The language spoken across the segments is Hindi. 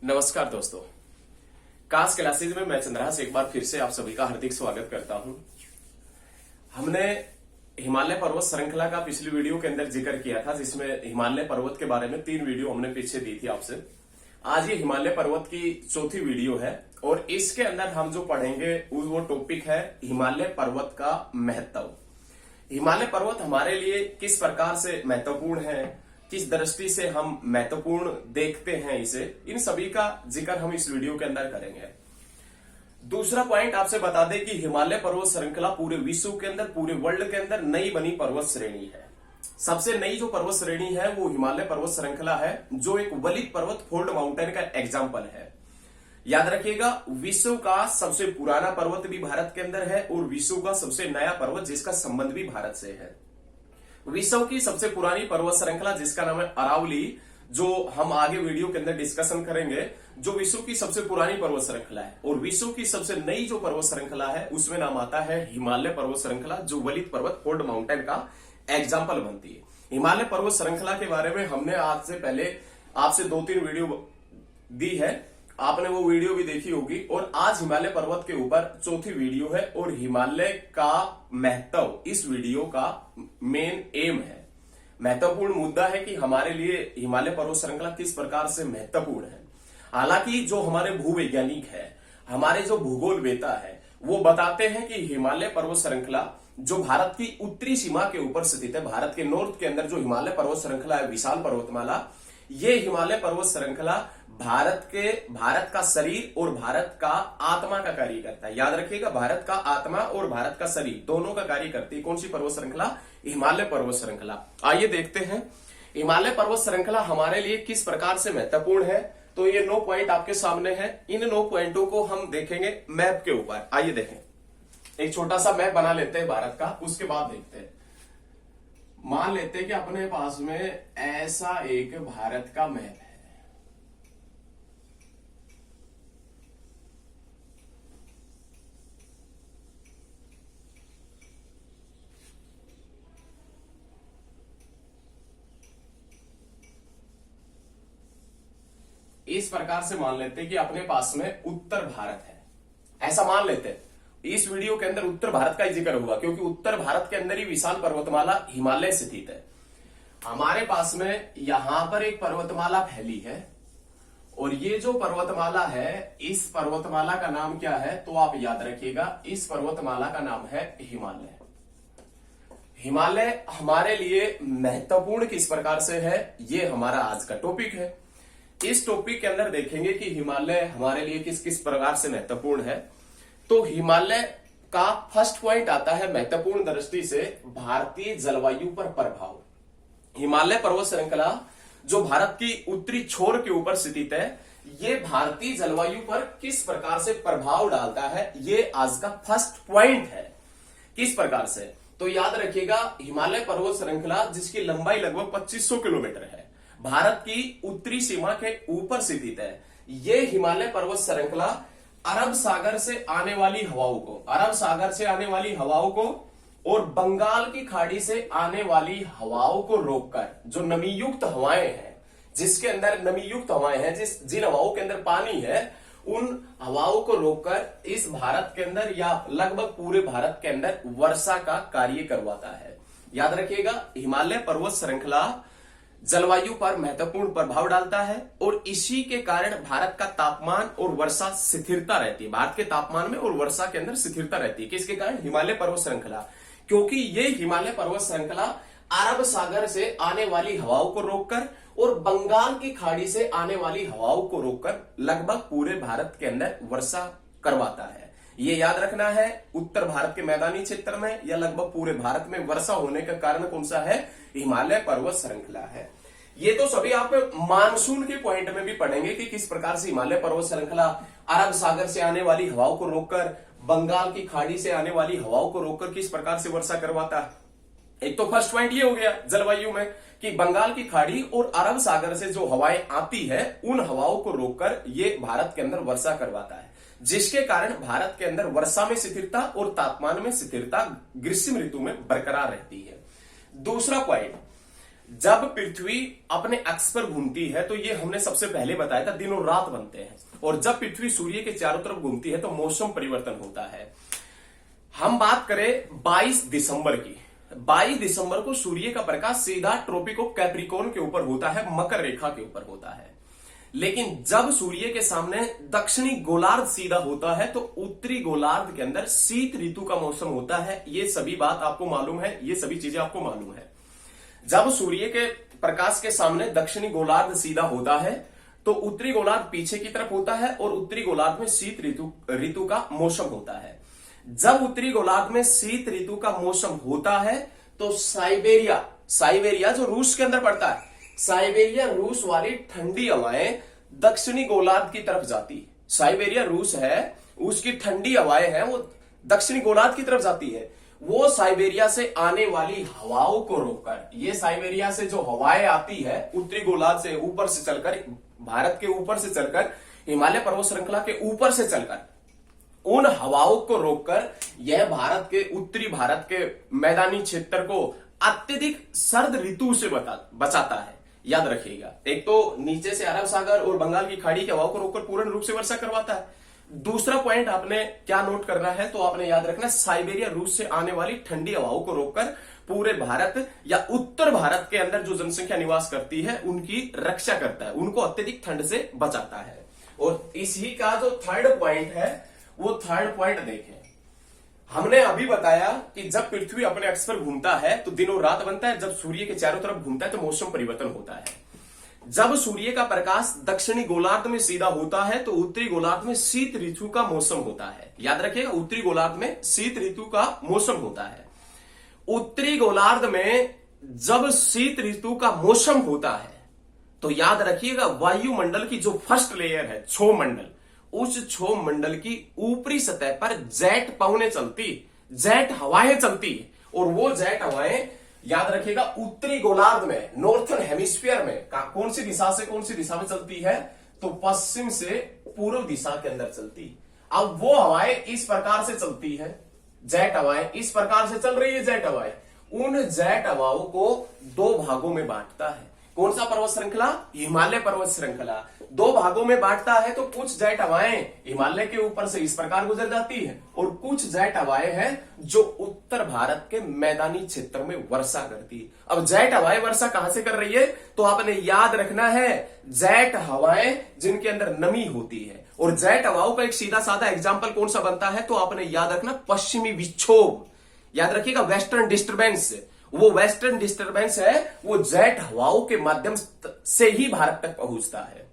नमस्कार दोस्तों, कास क्लासेज में मैं चंद्रहास एक बार फिर से आप सभी का हार्दिक स्वागत करता हूं। हमने हिमालय पर्वत श्रृंखला का पिछली वीडियो के अंदर जिक्र किया था, जिसमें हिमालय पर्वत के बारे में 3 वीडियो हमने पीछे दी थी आपसे। आज ये हिमालय पर्वत की चौथी वीडियो है और इसके अंदर हम जो पढ़ेंगे वो टॉपिक है हिमालय पर्वत का महत्व। हिमालय पर्वत हमारे लिए किस प्रकार से महत्वपूर्ण है, किस दृष्टि से हम महत्वपूर्ण देखते हैं इसे, इन सभी का जिक्र हम इस वीडियो के अंदर करेंगे। दूसरा पॉइंट आपसे बता दें कि हिमालय पर्वत श्रृंखला पूरे विश्व के अंदर, पूरे वर्ल्ड के अंदर नई बनी पर्वत श्रेणी है। सबसे नई जो पर्वत श्रेणी है वो हिमालय पर्वत श्रृंखला है, जो एक वलित पर्वत फोल्ड माउंटेन का एग्जाम्पल है। याद रखिएगा, विश्व का सबसे पुराना पर्वत भी भारत के अंदर है और विश्व का सबसे नया पर्वत जिसका संबंध भी भारत से है। विश्व की सबसे पुरानी पर्वत श्रृंखला जिसका नाम है अरावली, जो हम आगे वीडियो के अंदर डिस्कशन करेंगे, जो विश्व की सबसे पुरानी पर्वत श्रृंखला है। और विश्व की सबसे नई जो पर्वत श्रृंखला है उसमें नाम आता है हिमालय पर्वत श्रृंखला, जो वलित पर्वत फोल्ड माउंटेन का एग्जाम्पल बनती है। हिमालय पर्वत श्रृंखला के बारे में हमने आज से पहले आपसे 2-3 वीडियो दी है, आपने वो वीडियो भी देखी होगी। और आज हिमालय पर्वत के ऊपर चौथी वीडियो है और हिमालय का महत्व इस वीडियो का मेन एम है। महत्वपूर्ण मुद्दा है कि हमारे लिए हिमालय पर्वत श्रृंखला किस प्रकार से महत्वपूर्ण है। हालांकि जो हमारे भूवैज्ञानिक है, हमारे जो भूगोलवेता है, वो बताते हैं कि हिमालय पर्वत श्रृंखला जो भारत की उत्तरी सीमा के ऊपर स्थित है, भारत के नॉर्थ के अंदर जो हिमालय पर्वत श्रृंखला है, विशाल पर्वतमाला, ये हिमालय पर्वत श्रृंखला भारत का शरीर और भारत का आत्मा का कार्य करता है। याद रखिएगा, भारत का आत्मा और भारत का शरीर दोनों का कार्य करती है। कौन सी पर्वत श्रृंखला? हिमालय पर्वत श्रृंखला। आइए देखते हैं हिमालय पर्वत श्रृंखला हमारे लिए किस प्रकार से महत्वपूर्ण है। तो ये 9 पॉइंट आपके सामने है। इन 9 पॉइंटों को हम देखेंगे मैप के ऊपर। आइए देखें, एक छोटा सा मैप बना लेते हैं भारत का, उसके बाद देखते हैं। मान लेते हैं कि अपने पास में ऐसा एक भारत का मैप है। इस प्रकार से मान लेते हैं कि अपने पास में उत्तर भारत है, ऐसा मान लेते हैं। इस वीडियो के अंदर उत्तर भारत का ही जिक्र होगा, क्योंकि उत्तर भारत के अंदर ही विशाल पर्वतमाला हिमालय स्थित है। हमारे पास में यहां पर एक पर्वतमाला फैली है और ये जो पर्वतमाला है, इस पर्वतमाला का नाम क्या है? तो आप याद रखिएगा, इस पर्वतमाला का नाम है हिमालय। हिमालय हमारे लिए महत्वपूर्ण किस प्रकार से है, ये हमारा आज का टॉपिक है। इस टॉपिक के अंदर देखेंगे कि हिमालय हमारे लिए किस किस प्रकार से महत्वपूर्ण है। तो हिमालय का फर्स्ट पॉइंट आता है महत्वपूर्ण दृष्टि से भारतीय जलवायु पर प्रभाव। हिमालय पर्वत श्रृंखला जो भारत की उत्तरी छोर के ऊपर स्थित है, ये भारतीय जलवायु पर किस प्रकार से प्रभाव डालता है, ये आज का फर्स्ट पॉइंट है। किस प्रकार से? तो याद रखिएगा, हिमालय पर्वत श्रृंखला जिसकी लंबाई लगभग 2500 किलोमीटर है, भारत की उत्तरी सीमा के ऊपर स्थित है। ये हिमालय पर्वत श्रृंखला अरब सागर से आने वाली हवाओं को और बंगाल की खाड़ी से आने वाली हवाओं को रोककर, जो नमीयुक्त हवाएं हैं, जिसके अंदर नमीयुक्त हवाएं हैं, जिन हवाओं के अंदर पानी है, उन हवाओं को रोककर इस भारत के अंदर या लगभग पूरे भारत के अंदर वर्षा का कार्य करवाता है। याद रखिएगा, हिमालय पर्वत श्रृंखला जलवायु पर महत्वपूर्ण प्रभाव डालता है और इसी के कारण भारत का तापमान और वर्षा स्थिरता रहती है। भारत के तापमान में और वर्षा के अंदर स्थिरता रहती है। किसके कारण? हिमालय पर्वत श्रृंखला। क्योंकि ये हिमालय पर्वत श्रृंखला अरब सागर से आने वाली हवाओं को रोककर और बंगाल की खाड़ी से आने वाली हवाओं को रोककर लगभग पूरे भारत के अंदर वर्षा करवाता है। ये याद रखना है, उत्तर भारत के मैदानी क्षेत्र में या लगभग पूरे भारत में वर्षा होने का कारण कौन सा है? हिमालय पर्वत श्रृंखला है। ये तो सभी आप मानसून के पॉइंट में भी पढ़ेंगे कि किस प्रकार से हिमालय पर्वत श्रृंखला अरब सागर से आने वाली हवाओं को रोककर, बंगाल की खाड़ी से आने वाली हवाओं को रोककर किस प्रकार से वर्षा करवाता है। एक तो फर्स्ट पॉइंट ये हो गया जलवायु में कि बंगाल की खाड़ी और अरब सागर से जो हवाएं आती है, उन हवाओं को रोककर ये भारत के अंदर वर्षा करवाता है, जिसके कारण भारत के अंदर वर्षा में स्थिरता और तापमान में स्थिरता ग्रीष्म ऋतु में बरकरार रहती है। दूसरा पॉइंट, जब पृथ्वी अपने अक्ष पर घूमती है तो ये हमने सबसे पहले बताया था दिन और रात बनते हैं, और जब पृथ्वी सूर्य के चारों तरफ घूमती है तो मौसम परिवर्तन होता है। हम बात करें 22 दिसंबर की, 22 दिसंबर को सूर्य का प्रकाश सीधा ट्रोपिक ऑफ कैप्रिकॉर्न के ऊपर होता है, मकर रेखा के ऊपर होता है। लेकिन जब सूर्य के सामने दक्षिणी गोलार्ध सीधा होता है तो उत्तरी गोलार्ध के अंदर शीत ऋतु का मौसम होता है। ये सभी बात आपको मालूम है, ये सभी चीजें आपको मालूम है। जब सूर्य के प्रकाश के सामने दक्षिणी गोलार्ध सीधा होता है तो उत्तरी गोलार्ध पीछे की तरफ होता है और उत्तरी गोलार्ध में शीत ऋतु का मौसम होता है। जब उत्तरी गोलार्ध में शीत ऋतु का मौसम होता है तो साइबेरिया जो रूस के अंदर पड़ता है, साइबेरिया रूस वाली ठंडी हवाएं दक्षिणी गोलार्ध की तरफ जाती। साइबेरिया रूस है, उसकी ठंडी हवाएं हैं वो दक्षिणी गोलार्ध की तरफ जाती है। वो साइबेरिया से आने वाली हवाओं को रोककर, ये साइबेरिया से जो हवाएं आती है उत्तरी गोलार्ध से ऊपर से चलकर, भारत के ऊपर से चलकर, हिमालय पर्वत श्रृंखला के ऊपर से चलकर, उन हवाओं को रोककर यह भारत के उत्तरी भारत के मैदानी क्षेत्र को अत्यधिक सर्द ऋतु से बचाता है। याद रखिएगा, एक तो नीचे से अरब सागर और बंगाल की खाड़ी की हवाओं को रोककर पूर्ण रूप से वर्षा करवाता है। दूसरा पॉइंट आपने क्या नोट करना है, तो आपने याद रखना, साइबेरिया रूस से आने वाली ठंडी हवाओं को रोककर पूरे भारत या उत्तर भारत के अंदर जो जनसंख्या निवास करती है उनकी रक्षा करता है, उनको अत्यधिक ठंड से बचाता है। और इसी का जो थर्ड पॉइंट है वो थर्ड पॉइंट देखें। हमने अभी बताया कि जब पृथ्वी अपने अक्ष पर घूमता है तो दिन और रात बनता है, जब सूर्य के चारों तरफ घूमता है तो मौसम परिवर्तन होता है। जब सूर्य का प्रकाश दक्षिणी गोलार्ध में सीधा होता है तो उत्तरी गोलार्ध में शीत ऋतु का मौसम होता है। याद रखिएगा, उत्तरी गोलार्ध में शीत ऋतु का मौसम होता है। उत्तरी गोलार्ध में जब शीत ऋतु का मौसम होता है तो याद रखिएगा, वायुमंडल की जो फर्स्ट लेयर है, क्षोभ मंडल, उस क्षोभ मंडल की ऊपरी सतह पर जेट पवनें चलती, जेट हवाएं चलती, और वो जेट हवाएं याद रखिएगा उत्तरी गोलार्ध में, नॉर्थन हेमिस्फीयर में कौन सी दिशा से कौन सी दिशा में चलती है, तो पश्चिम से पूर्व दिशा के अंदर चलती। अब वो हवाएं इस प्रकार से चलती है, जेट हवाएं इस प्रकार से चल रही है, जेट हवाएं, उन जेट हवाओं को दो भागों में बांटता है। कौन सा पर्वत श्रृंखला? हिमालय पर्वत श्रृंखला। दो भागों में बांटता है तो कुछ जेट हवाएं हिमालय के ऊपर से इस प्रकार गुजर जाती है और कुछ जेट हवाएं हैं जो उत्तर भारत के मैदानी क्षेत्र में वर्षा करती है। अब जेट हवाएं वर्षा कहां से कर रही है, तो आपने याद रखना है, जेट हवाएं जिनके अंदर नमी होती है। और जेट हवाओं का एक सीधा साधा एग्जाम्पल कौन सा बनता है, तो आपने याद रखना पश्चिमी विक्षोभ। याद रखिएगा, वेस्टर्न डिस्टर्बेंस। वो वेस्टर्न डिस्टर्बेंस है, वो जेट हवाओं के माध्यम से ही भारत तक पहुंचता है।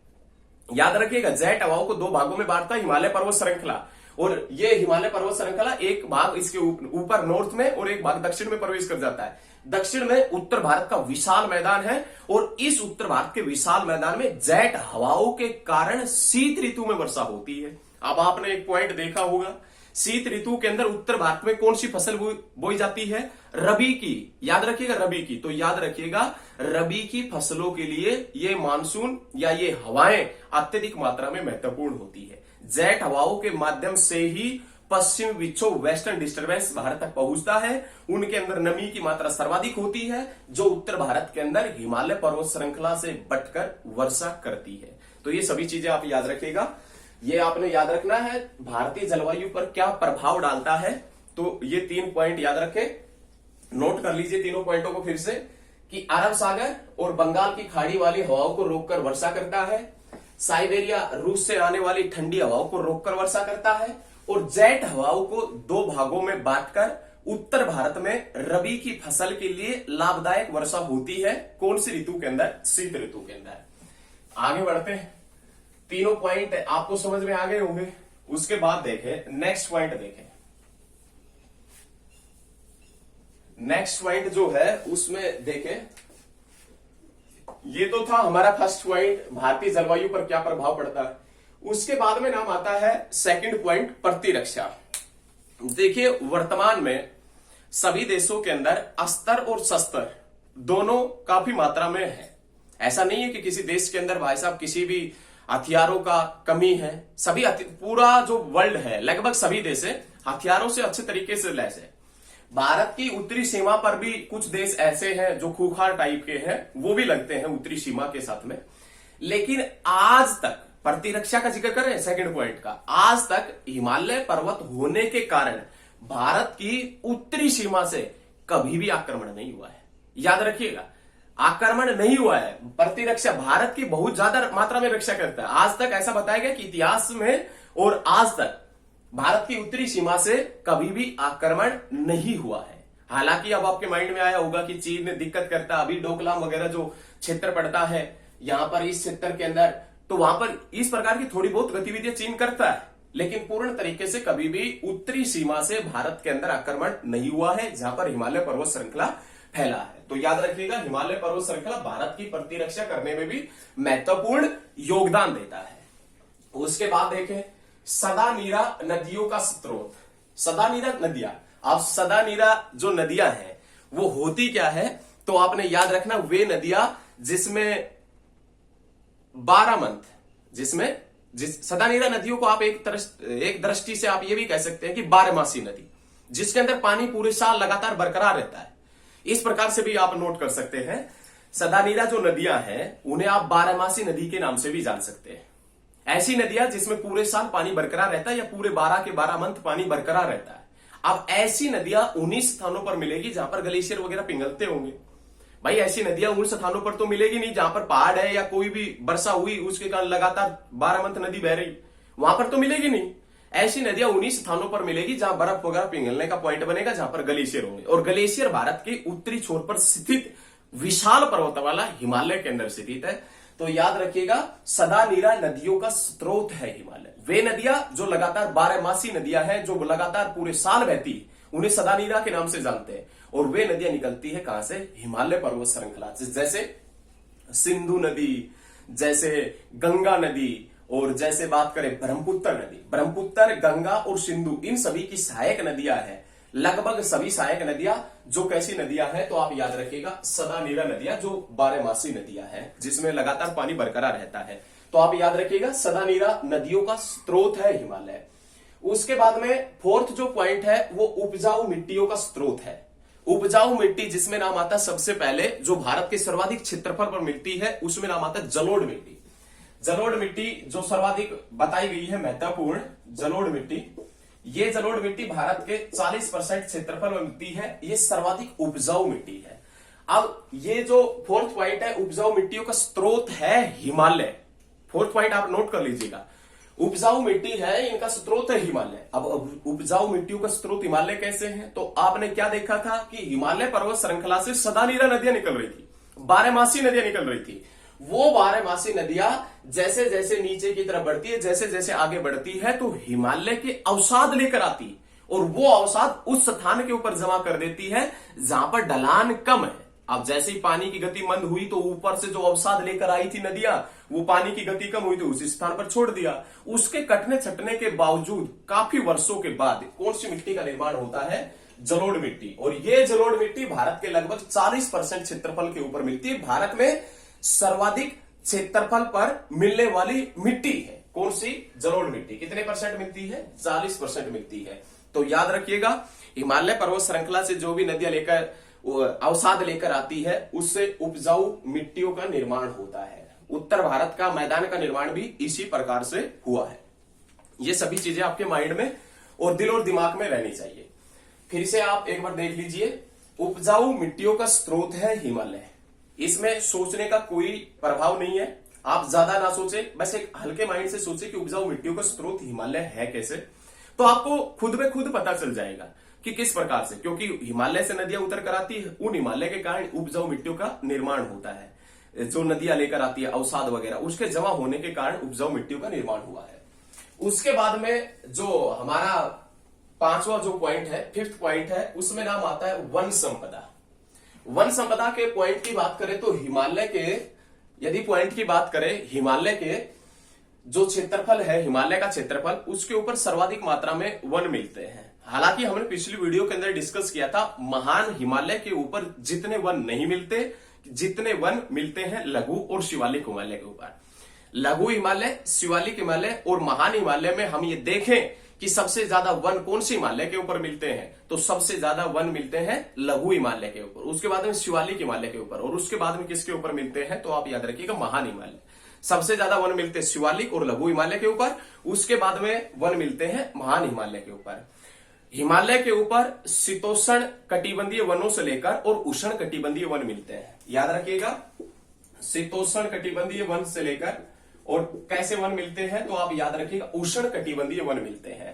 याद रखिएगा, जेट हवाओं को दो भागों में बांटता है हिमालय पर्वत श्रृंखला, और ये हिमालय पर्वत श्रृंखला एक भाग इसके ऊपर नॉर्थ में और एक भाग दक्षिण में प्रवेश कर जाता है। दक्षिण में उत्तर भारत का विशाल मैदान है और इस उत्तर भारत के विशाल मैदान में जेट हवाओं के कारण शीत ऋतु में वर्षा होती है। अब आपने एक पॉइंट देखा होगा, शीत ऋतु के अंदर उत्तर भारत में कौन सी फसल बोई जाती है? रबी की। याद रखिएगा, रबी की। तो याद रखिएगा, रबी की फसलों के लिए ये मानसून या ये हवाएं अत्यधिक मात्रा में महत्वपूर्ण होती है। जेट हवाओं के माध्यम से ही पश्चिम विक्षोभ, वेस्टर्न डिस्टर्बेंस भारत तक पहुंचता है। उनके अंदर नमी की मात्रा सर्वाधिक होती है, जो उत्तर भारत के अंदर हिमालय पर्वत श्रृंखला से बटकर वर्षा करती है। तो ये सभी चीजें आप याद रखिएगा। ये आपने याद रखना है भारतीय जलवायु पर क्या प्रभाव डालता है। तो ये 3 पॉइंट याद रखें, नोट कर लीजिए तीनों पॉइंटों को फिर से, कि अरब सागर और बंगाल की खाड़ी वाली हवाओं को रोककर वर्षा करता है, साइबेरिया रूस से आने वाली ठंडी हवाओं को रोककर वर्षा करता है, और जेट हवाओं को दो भागों में बांटकर उत्तर भारत में रबी की फसल के लिए लाभदायक वर्षा होती है। कौन सी ऋतु के अंदर? शीत ऋतु के अंदर। आगे बढ़ते हैं, तीनों पॉइंट आपको समझ में आ गए होंगे। उसके बाद देखें नेक्स्ट पॉइंट, देखें नेक्स्ट पॉइंट जो है उसमें देखें, ये तो था हमारा फर्स्ट पॉइंट, भारतीय जलवायु पर क्या प्रभाव पड़ता है। उसके बाद में नाम आता है सेकंड पॉइंट, प्रतिरक्षा। देखिए, वर्तमान में सभी देशों के अंदर अस्त्र और शस्त्र दोनों काफी मात्रा में है। ऐसा नहीं है कि किसी देश के अंदर भाई साहब किसी भी हथियारों का कमी है। सभी पूरा जो वर्ल्ड है, लगभग सभी देश हथियारों से अच्छे तरीके से लैस है। भारत की उत्तरी सीमा पर भी कुछ देश ऐसे हैं जो खूंखार टाइप के हैं, वो भी लगते हैं उत्तरी सीमा के साथ में। लेकिन आज तक, प्रतिरक्षा का जिक्र करें सेकंड पॉइंट का, आज तक हिमालय पर्वत होने के कारण भारत की उत्तरी सीमा से कभी भी आक्रमण नहीं हुआ है। याद रखिएगा, आक्रमण नहीं हुआ है। प्रतिरक्षा भारत की बहुत ज्यादा मात्रा में रक्षा करता है। आज तक ऐसा बताया गया कि इतिहास में और आज तक भारत की उत्तरी सीमा से कभी भी आक्रमण नहीं हुआ है। हालांकि अब आपके माइंड में आया होगा कि चीन ने दिक्कत करता, अभी डोकलाम वगैरह जो क्षेत्र पड़ता है यहां पर, इस क्षेत्र के अंदर, तो वहां पर इस प्रकार की थोड़ी बहुत गतिविधियां चीन करता है, लेकिन पूर्ण तरीके से कभी भी उत्तरी सीमा से भारत के अंदर आक्रमण नहीं हुआ है, जहां पर हिमालय पर्वत श्रृंखला फैला है। तो याद रखिएगा, हिमालय पर्वत श्रृंखला भारत की प्रतिरक्षा करने में भी महत्वपूर्ण योगदान देता है। उसके बाद देखें सदानीरा नदियों का स्रोत। सदानीरा नदियां, अब सदानीरा जो नदियां हैं वो होती क्या है, तो आपने याद रखना, वे नदियां जिसमें 12 मंथ, सदानीरा नदियों को आप एक दृष्टि से आप ये भी कह सकते हैं कि 12मासी नदी, जिसके अंदर पानी पूरे साल लगातार बरकरार रहता है। इस प्रकार से भी आप नोट कर सकते हैं। सदानीरा जो नदियां हैं उन्हें आप 12मासी नदी के नाम से भी जान सकते हैं। ऐसी नदियां जिसमें पूरे साल पानी बरकरार रहता है या पूरे 12 के 12 मंथ पानी बरकरार रहता है। अब ऐसी नदियां उन्हीं स्थानों पर मिलेगी जहां पर ग्लेशियर वगैरह पिघलते होंगे। भाई ऐसी नदियां उन स्थानों पर तो मिलेगी नहीं जहां पर पहाड़ है या कोई भी वर्षा हुई उसके कारण लगातार 12 मंथ नदी बह रही, वहां पर तो मिलेगी नहीं। ऐसी नदियां उन्हीं स्थानों पर मिलेगी जहां बर्फ वगैरह पिघलने का पॉइंट बनेगा, जहां पर ग्लेशियर होंगे। और ग्लेशियर भारत के उत्तरी छोर पर स्थित विशाल पर्वतमाला हिमालय के अंदर स्थित है। तो याद रखिएगा, सदानीरा नदियों का स्रोत है हिमालय। वे नदियां जो लगातार 12मासी नदियां हैं, जो लगातार पूरे साल बहती, उन्हें सदानीरा के नाम से जानते हैं। और वे नदियां निकलती है कहां से, हिमालय पर्वत श्रृंखला से। जैसे सिंधु नदी, जैसे गंगा नदी, और जैसे बात करें ब्रह्मपुत्र नदी, ब्रह्मपुत्र, गंगा और सिंधु, इन सभी की सहायक नदियां हैं। लगभग सभी सहायक नदियां जो कैसी नदियां हैं, तो आप याद रखिएगा सदानीरा नदियां जो 12मासी नदियां हैं जिसमें लगातार पानी बरकरार रहता है। तो आप याद रखिएगा सदानीरा नदियों का स्रोत है हिमालय। उसके बाद में फोर्थ जो पॉइंट है वो उपजाऊ मिट्टियों का स्रोत है। उपजाऊ मिट्टी जिसमें नाम आता है सबसे पहले जो भारत के सर्वाधिक क्षेत्रफल पर मिलती है, उसमें नाम आता है जलोढ़ मिट्टी। जलोढ़ मिट्टी जो सर्वाधिक बताई गई है महत्वपूर्ण, जलोढ़ मिट्टी, ये जलोढ़ मिट्टी भारत के 40% क्षेत्रफल में मिलती है। ये सर्वाधिक उपजाऊ मिट्टी है। अब ये जो फोर्थ पॉइंट है, उपजाऊ मिट्टियों का स्रोत है हिमालय। फोर्थ पॉइंट आप नोट कर लीजिएगा, उपजाऊ मिट्टी है, इनका स्रोत है हिमालय। अब उपजाऊ मिट्टियों का स्रोत हिमालय कैसे है, तो आपने क्या देखा था कि हिमालय पर्वत श्रृंखला से सदानीरा नदियां निकल रही थी, 12मासी नदियां निकल रही थी। वो 12मासी नदियां जैसे जैसे नीचे की तरफ बढ़ती है, जैसे जैसे आगे बढ़ती है, तो हिमालय के अवसाद लेकर आती, और वो अवसाद उस स्थान के ऊपर जमा कर देती है जहां पर ढलान कम है। अब जैसे ही पानी की गति मंद हुई तो ऊपर से जो अवसाद लेकर आई थी नदियां, वो पानी की गति कम हुई तो उसी स्थान पर छोड़ दिया। उसके कटने छटने के बावजूद काफी वर्षों के बाद कौन सी मिट्टी का निर्माण होता है, जलोढ़ मिट्टी। और ये जलोढ़ मिट्टी भारत के लगभग 40% क्षेत्रफल के ऊपर मिलती है। भारत में सर्वाधिक क्षेत्रफल पर मिलने वाली मिट्टी है कौन सी, जलोढ़ मिट्टी। कितने परसेंट मिलती है, 40% मिलती है। तो याद रखिएगा, हिमालय पर्वत श्रृंखला से जो भी नदियां लेकर अवसाद लेकर आती है, उससे उपजाऊ मिट्टियों का निर्माण होता है। उत्तर भारत का मैदान का निर्माण भी इसी प्रकार से हुआ है। ये सभी चीजें आपके माइंड में और दिल और दिमाग में रहनी चाहिए। फिर से आप एक बार देख लीजिए, उपजाऊ मिट्टियों का स्रोत है हिमालय। इसमें सोचने का कोई प्रभाव नहीं है, आप ज्यादा ना सोचे, बस एक हल्के माइंड से सोचे कि उपजाऊ मिट्टियों का स्रोत हिमालय है कैसे, तो आपको खुद में खुद पता चल जाएगा कि किस प्रकार से। क्योंकि हिमालय से नदियां उतर कर आती है, उन हिमालय के कारण उपजाऊ मिट्टियों का निर्माण होता है। जो नदियां लेकर आती है अवसाद वगैरह, उसके जमा होने के कारण उपजाऊ मिट्टियों का निर्माण हुआ है। उसके बाद में जो हमारा पांचवा जो पॉइंट है, फिफ्थ पॉइंट है, उसमें नाम आता है वन संपदा। वन संपदा के पॉइंट की बात करें तो हिमालय के, यदि पॉइंट की बात करें, हिमालय के जो क्षेत्रफल है, हिमालय का क्षेत्रफल, उसके ऊपर सर्वाधिक मात्रा में वन मिलते हैं। हालांकि हमने पिछली वीडियो के अंदर डिस्कस किया था, महान हिमालय के ऊपर जितने वन नहीं मिलते, जितने वन मिलते हैं लघु और शिवालिक हिमालय के ऊपर। लघु हिमालय, शिवालिक हिमालय और महान हिमालय में हम ये देखें कि कि सबसे ज्यादा वन कौन से हिमालय के ऊपर मिलते हैं, तो सबसे ज्यादा वन मिलते हैं लघु हिमालय के ऊपर, उसके बाद में शिवालिक हिमालय के ऊपर, और उसके बाद में किसके ऊपर मिलते हैं, तो आप याद रखिएगा महान हिमालय। सबसे ज्यादा वन मिलते हैं शिवालिक और लघु हिमालय के ऊपर, उसके बाद में वन मिलते हैं महान हिमालय के ऊपर। हिमालय के ऊपर शीतोष्ण कटिबंधीय वनों से लेकर और उष्ण कटिबंधीय वन मिलते हैं, याद रखिएगा, शीतोष्ण कटिबंधीय वन से लेकर और कैसे वन मिलते हैं, तो आप याद रखिएगा उष्ण कटिबंधीय वन मिलते हैं।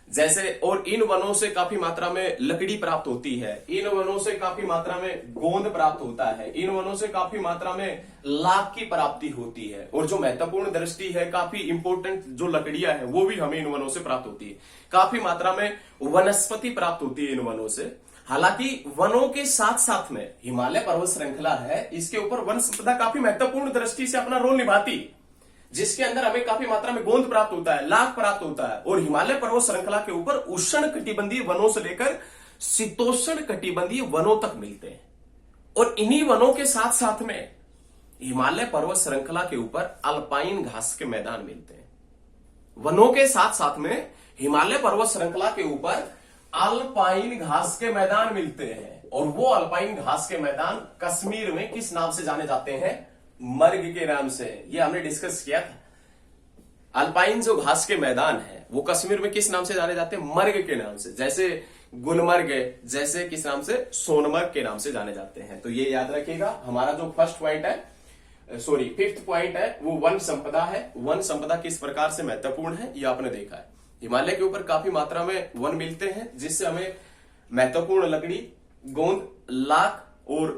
जैसे और इन वनों से काफी मात्रा में लकड़ी प्राप्त होती है, इन वनों से काफी मात्रा में गोंद प्राप्त होता है, इन वनों से काफी मात्रा में लाख की प्राप्ति होती है, और जो महत्वपूर्ण दृष्टि है, काफी इंपोर्टेंट जो लकड़ियां हैं वो भी हमें इन वनों से प्राप्त होती है। काफी मात्रा में वनस्पति प्राप्त होती है इन वनों से। हालांकि वनों के साथ साथ में हिमालय पर्वत श्रृंखला है, इसके ऊपर वन संपदा काफी महत्वपूर्ण दृष्टि से अपना रोल निभाती है, जिसके अंदर हमें काफी मात्रा में गोंद प्राप्त होता है, लाख प्राप्त होता है। और हिमालय पर्वत श्रृंखला के ऊपर उष्ण कटिबंधीय वनों से लेकर शीतोष्ण कटिबंधीय वनों तक मिलते हैं। और इन्हीं वनों के साथ साथ में हिमालय पर्वत श्रृंखला के ऊपर अल्पाइन घास के मैदान मिलते हैं। वनों के साथ साथ में हिमालय पर्वत श्रृंखला के ऊपर अल्पाइन घास के मैदान मिलते हैं, और वो अल्पाइन घास के मैदान कश्मीर में किस नाम से जाने जाते हैं, मर्ग के नाम से। ये हमने डिस्कस किया था। अल्पाइन जो घास के मैदान है वो कश्मीर में किस नाम से जाने जाते हैं, मर्ग के नाम से। जैसे गुलमर्ग, जैसे किस नाम से, सोनमर्ग के नाम से जाने जाते हैं। तो ये याद रखिएगा। हमारा जो फर्स्ट पॉइंट है, फिफ्थ पॉइंट है, वो वन संपदा है। वन संपदा किस प्रकार से महत्वपूर्ण है ये आपने देखा है। हिमालय के ऊपर काफी मात्रा में वन मिलते हैं, जिससे हमें महत्वपूर्ण लकड़ी, गोंद, लाख और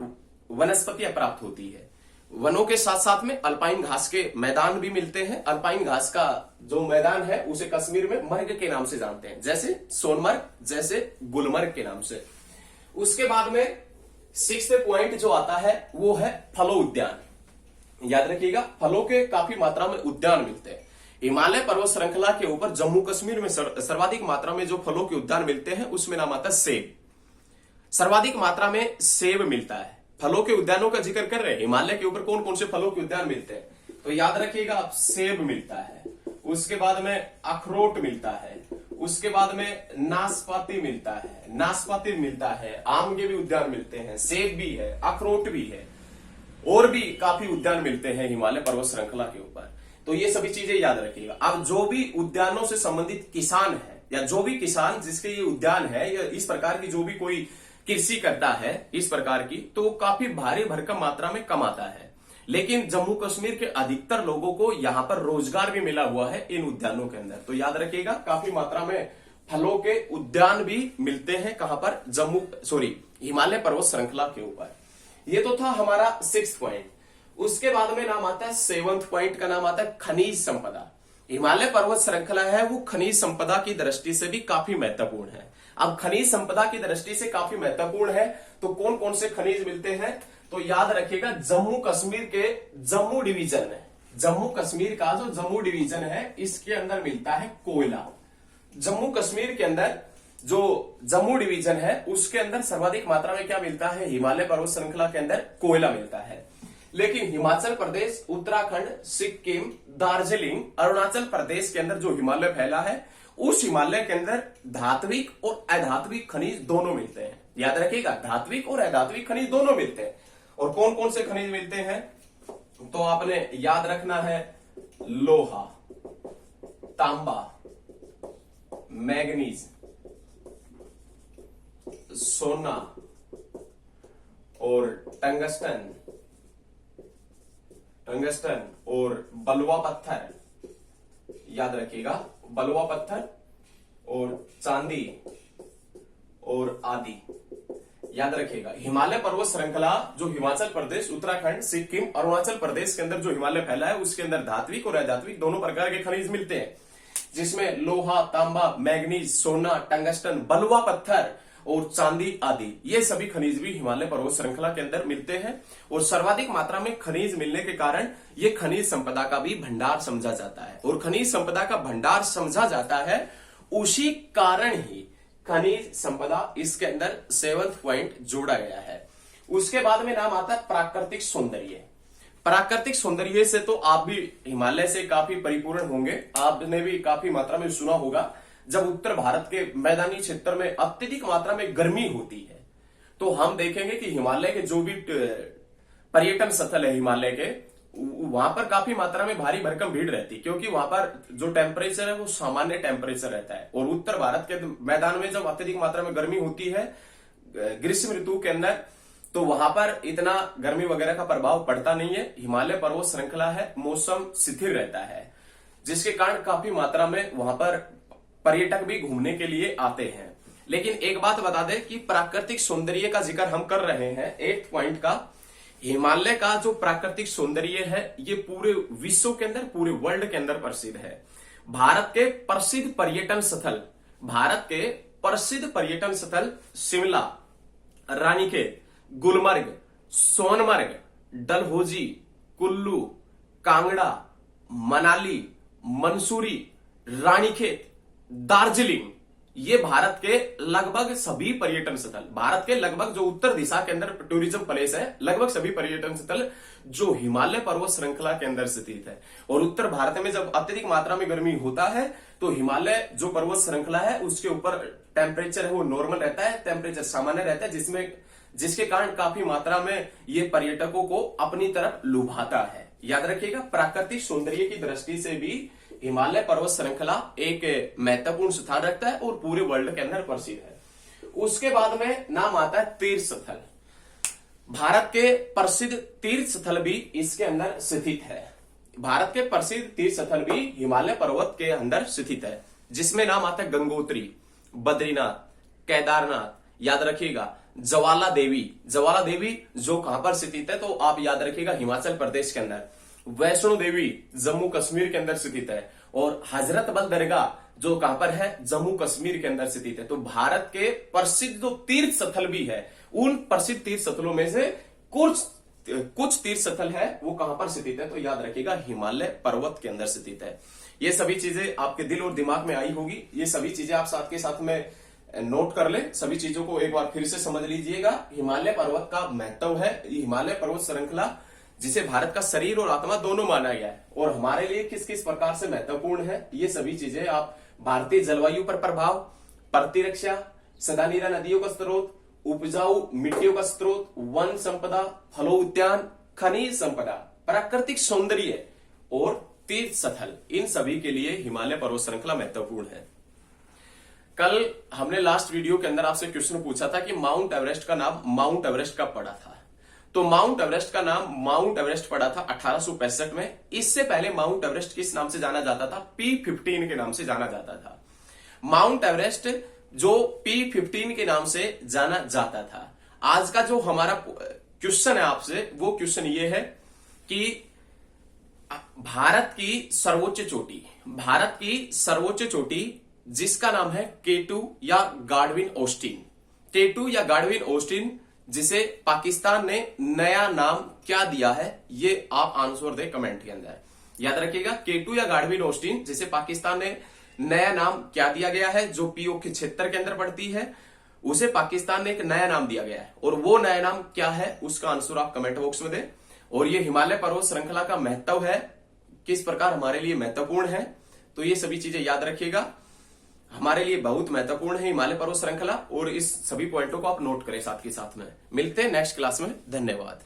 वनस्पतियां प्राप्त होती है। वनों के साथ साथ में अल्पाइन घास के मैदान भी मिलते हैं। अल्पाइन घास का जो मैदान है उसे कश्मीर में मर्ग के नाम से जानते हैं, जैसे सोनमर्ग, जैसे गुलमर्ग के नाम से। उसके बाद में सिक्स्थ पॉइंट जो आता है वो है फलों उद्यान। याद रखिएगा, फलों के काफी मात्रा में उद्यान मिलते हैं। हिमालय पर्वत श्रृंखला के ऊपर जम्मू कश्मीर में सर्वाधिक मात्रा में जो फलों के उद्यान मिलते हैं उसमें नाम आता है सेब। सर्वाधिक मात्रा में सेब मिलता है। फलों के उद्यानों का जिक्र कर रहे हैं, हिमालय के ऊपर कौन कौन से फलों के उद्यान मिलते हैं, तो याद रखिएगा आप, सेब मिलता है, उसके बाद में अखरोट मिलता है, उसके बाद में नाशपाती मिलता है, आम के भी उद्यान मिलते हैं, सेब भी है, अखरोट भी है, और भी काफी उद्यान मिलते हैं हिमालय पर्वत श्रृंखला के ऊपर। तो ये सभी चीजें याद रखिएगा। अब जो भी उद्यानों से संबंधित किसान है, या जो भी किसान जिसके ये उद्यान है, या इस प्रकार की जो भी कोई कृषि करता है इस प्रकार की, तो वो काफी भारी भरकम मात्रा में कमाता है। लेकिन जम्मू कश्मीर के अधिकतर लोगों को यहाँ पर रोजगार भी मिला हुआ है इन उद्यानों के अंदर। तो याद रखिएगा, काफी मात्रा में फलों के उद्यान भी मिलते हैं कहां पर, हिमालय पर्वत श्रृंखला के ऊपर। ये तो था हमारा सिक्स्थ पॉइंट। उसके बाद में नाम आता है सेवंथ पॉइंट का, नाम आता है खनिज संपदा। हिमालय पर्वत श्रृंखला है वो खनिज संपदा की दृष्टि से भी काफी महत्वपूर्ण है। अब खनिज संपदा की दृष्टि से काफी महत्वपूर्ण है, तो कौन कौन से खनिज मिलते हैं, तो याद रखिएगा, जम्मू कश्मीर के जम्मू डिवीजन है, जम्मू कश्मीर का जो जम्मू डिवीजन है इसके अंदर मिलता है कोयला। जम्मू कश्मीर के अंदर जो जम्मू डिवीजन है उसके अंदर सर्वाधिक मात्रा में क्या मिलता है, हिमालय पर्वत श्रृंखला के अंदर कोयला मिलता है। लेकिन हिमाचल प्रदेश, उत्तराखंड, सिक्किम, दार्जिलिंग, अरुणाचल प्रदेश के अंदर जो हिमालय फैला है उस हिमालय के अंदर धात्विक और अधात्विक खनिज दोनों मिलते हैं। याद रखिएगा, धात्विक और अधात्विक खनिज दोनों मिलते हैं। और कौन कौन से खनिज मिलते हैं, तो आपने याद रखना है, लोहा, तांबा, मैग्नीज, सोना और टंगस्टन और बलुआ पत्थर। याद रखिएगा, बलुआ पत्थर और चांदी और आदि। याद रखिएगा, हिमालय पर्वत श्रृंखला जो हिमाचल प्रदेश, उत्तराखंड, सिक्किम, अरुणाचल प्रदेश के अंदर जो हिमालय फैला है उसके अंदर धात्विक और अधात्विक दोनों प्रकार के खनिज मिलते हैं, जिसमें लोहा, तांबा, मैग्नीज, सोना, टंगस्टन, बलुआ पत्थर और चांदी आदि, ये सभी खनिज भी हिमालय पर्वत श्रृंखला के अंदर मिलते हैं। और सर्वाधिक मात्रा में खनिज मिलने के कारण ये खनिज संपदा का भी भंडार समझा जाता है। और खनिज संपदा का भंडार समझा जाता है, उसी कारण ही खनिज संपदा इसके अंदर सेवंथ पॉइंट जोड़ा गया है। उसके बाद में नाम आता है प्राकृतिक सौंदर्य। प्राकृतिक सौंदर्य से तो आप भी हिमालय से काफी परिपूर्ण होंगे, आपने भी काफी मात्रा में सुना होगा। जब उत्तर भारत के मैदानी क्षेत्र में अत्यधिक मात्रा में गर्मी होती है, तो हम देखेंगे कि हिमालय के जो भी पर्यटन स्थल है हिमालय के, वहां पर काफी मात्रा में भारी भरकम भीड़ रहती है, क्योंकि वहां पर जो टेम्परेचर है वो सामान्य टेम्परेचर रहता है। और उत्तर भारत के मैदान में जब अत्यधिक मात्रा में गर्मी होती है ग्रीष्म ऋतु के अंदर, तो वहां पर इतना गर्मी वगैरह का प्रभाव पड़ता नहीं है। हिमालय पर्वत श्रृंखला है, मौसम शिथिल रहता है, जिसके कारण काफी मात्रा में वहां पर पर्यटक भी घूमने के लिए आते हैं। लेकिन एक बात बता दें कि प्राकृतिक सौंदर्य का जिक्र हम कर रहे हैं 8th पॉइंट का। हिमालय का जो प्राकृतिक सौंदर्य है ये पूरे विश्व के अंदर, पूरे वर्ल्ड के अंदर प्रसिद्ध है। भारत के प्रसिद्ध पर्यटन स्थल शिमला, रानीखेत, गुलमर्ग, सोनमर्ग, डलहौजी, कुल्लू, कांगड़ा, मनाली, मंसूरी, रानीखेत, दार्जिलिंग, ये भारत के लगभग सभी पर्यटन स्थल, भारत के लगभग जो उत्तर दिशा के अंदर टूरिज्म प्लेस है, लगभग सभी पर्यटन स्थल जो हिमालय पर्वत श्रृंखला के अंदर स्थित है। और उत्तर भारत में जब अत्यधिक मात्रा में गर्मी होता है तो हिमालय जो पर्वत श्रृंखला है उसके ऊपर टेम्परेचर है वो नॉर्मल रहता है, टेम्परेचर सामान्य रहता है, जिसके कारण काफी मात्रा में ये पर्यटकों को अपनी तरफ लुभाता है। याद रखिएगा, प्राकृतिक सौंदर्य की दृष्टि से भी हिमालय पर्वत श्रृंखला एक महत्वपूर्ण स्थान रखता है और पूरे वर्ल्ड के अंदर प्रसिद्ध है। उसके बाद में नाम आता है तीर्थ स्थल। भारत के प्रसिद्ध तीर्थ स्थल भी इसके अंदर स्थित है। भारत के प्रसिद्ध तीर्थ स्थल भी हिमालय पर्वत के अंदर स्थित है, जिसमें नाम आता है गंगोत्री, बद्रीनाथ, केदारनाथ, याद रखिएगा ज्वाला देवी जो कहां पर स्थित है, तो आप याद रखिएगा हिमाचल प्रदेश के अंदर, वैष्णो देवी जम्मू कश्मीर के अंदर स्थित है, और हजरत बल दरगाह जो कहां पर है, जम्मू कश्मीर के अंदर स्थित है। तो भारत के प्रसिद्ध जो तीर्थ स्थल भी है, उन प्रसिद्ध तीर्थ स्थलों में से कुछ तीर्थ स्थल है वो कहां पर स्थित है, तो याद रखिएगा हिमालय पर्वत के अंदर स्थित है। ये सभी चीजें आपके दिल और दिमाग में आई होगी, ये सभी चीजें आप साथ के साथ में नोट कर ले, सभी चीजों को एक बार फिर से समझ लीजिएगा। हिमालय पर्वत का महत्व है, हिमालय पर्वत श्रृंखला जिसे भारत का शरीर और आत्मा दोनों माना गया है, और हमारे लिए किस किस प्रकार से महत्वपूर्ण है, ये सभी चीजें आप भारतीय जलवायु पर प्रभाव, प्रतिरक्षा, सदानीरा नदियों का स्रोत, उपजाऊ मिट्टियों का स्रोत, वन संपदा, फलो उद्यान, खनिज संपदा, प्राकृतिक सौंदर्य और तीर्थ स्थल, इन सभी के लिए हिमालय पर्वत श्रृंखला महत्वपूर्ण है। कल हमने लास्ट वीडियो के अंदर आपसे क्वेश्चन पूछा था कि माउंट एवरेस्ट का नाम माउंट एवरेस्ट कब पड़ा था, तो माउंट एवरेस्ट का नाम माउंट एवरेस्ट पड़ा था 1865 में। इससे पहले माउंट एवरेस्ट किस नाम से जाना जाता था, P15 के नाम से जाना जाता था। माउंट एवरेस्ट जो P15 के नाम से जाना जाता था। आज का जो हमारा क्वेश्चन है आपसे, वो क्वेश्चन ये है कि भारत की सर्वोच्च चोटी जिसका नाम है K2 या गार्डविन ऑस्टिन, जिसे पाकिस्तान ने नया नाम क्या दिया है, ये आप आंसर दें कमेंट के अंदर। याद रखिएगा, K2 या गार्डविन ऑस्टिन जिसे पाकिस्तान ने नया नाम क्या दिया गया है, जो POK क्षेत्र के अंदर पड़ती है, उसे पाकिस्तान ने एक नया नाम दिया गया है, और वो नया नाम क्या है उसका आंसर आप कमेंट बॉक्स में दें। और ये हिमालय पर्वत श्रृंखला का महत्व है, किस प्रकार हमारे लिए महत्वपूर्ण है, तो ये सभी चीजें याद रखिएगा, हमारे लिए बहुत महत्वपूर्ण है हिमालय पर्वत श्रृंखला, और इस सभी पॉइंटों को आप नोट करें साथ के साथ में। मिलते हैं नेक्स्ट क्लास में, धन्यवाद।